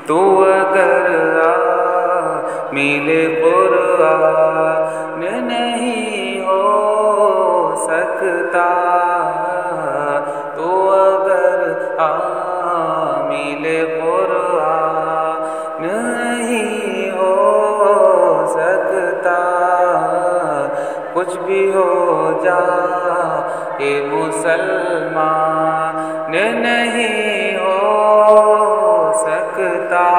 تو اگر میل قرآن نہیں ہو سکتا، تو اگر میل قرآن نہیں ہو سکتا، کچھ بھی ہو جائے مسلمان نہیں ہو سکتا،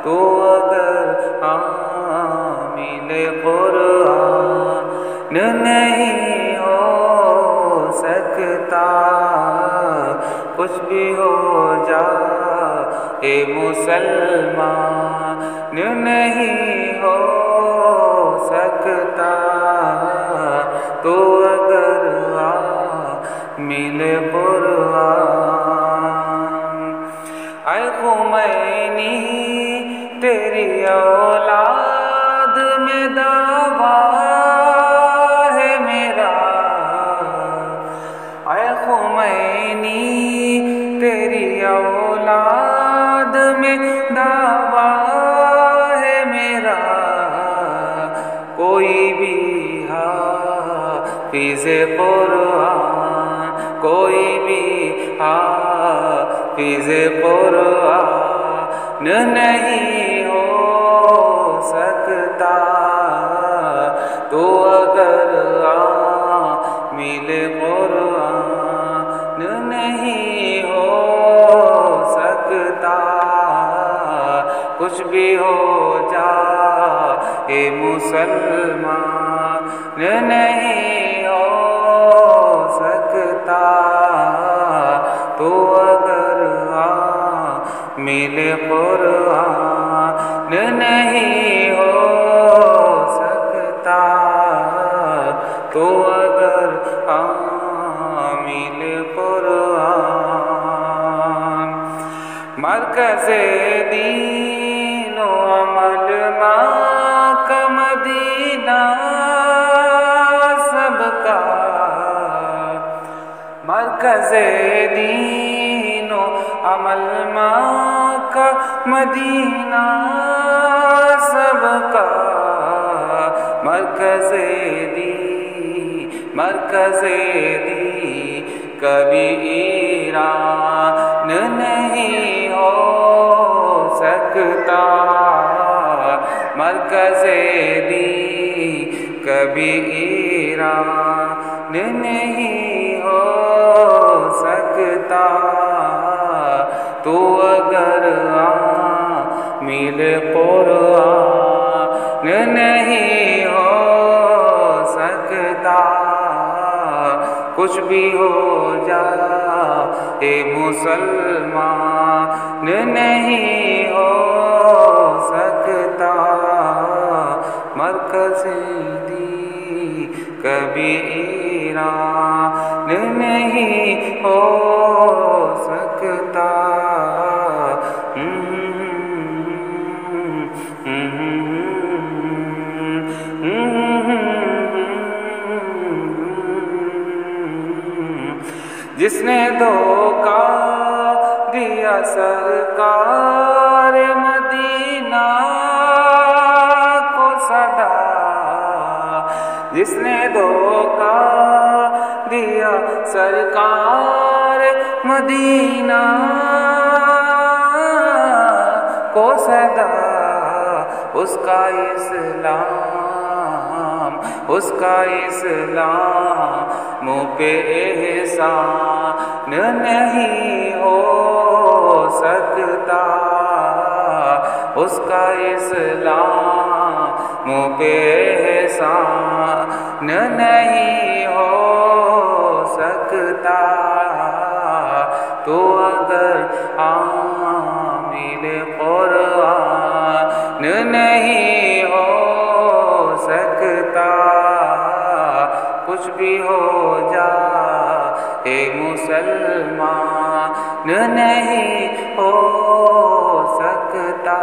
تو اگر حامل قرآن نہیں ہو سکتا، کچھ بھی ہو جائے مسلمان نہیں ہو سکتا، تو اگر حامل قرآن اے خمینی تیری اولاد میں دعویٰ ہے میرا، اے خمینی تیری اولاد میں دعویٰ ہے میرا، کوئی بھی حافظ قرآن، کوئی بھی حافظ قرآن نہیں ہو سکتا، تو اگر حامل قرآن نہیں ہو سکتا، کچھ بھی ہو جائے مسلمان نہیں ہو سکتا، تو اگر حامل قرآن نہیں ہو سکتا، تو اگر حامل قرآن مرکز دین و عمل مکہ مدینہ سب کا، مرکز دین و عمل مکہ مدینہ سب کا، مرکز دی کبھی ایران نہیں ہو سکتا، مرکز دی کبھی ایران نہیں ہو سکتا، تو اگر حامل قرآن نہیں ہو سکتا، کچھ بھی ہو جائے مسلمان نہیں ہو سکتا، مرکز دی کبھی ایران نہیں ہو سکتا، جس نے دھوکہ دیا سرکار مدینہ کو صدا، جس نے دھوکہ دیا سرکار مدینہ کو صدا، اس کا اسلام، اس کا اسلام منہ پہ احسان نہیں ہو سکتا، اس کا اسلام منہ پہ احسان نہیں ہو سکتا، تو اگر حامل قرآن نہیں ہو سکتا، کچھ کچھ بھی ہو جا اے مسلمان نہیں ہو سکتا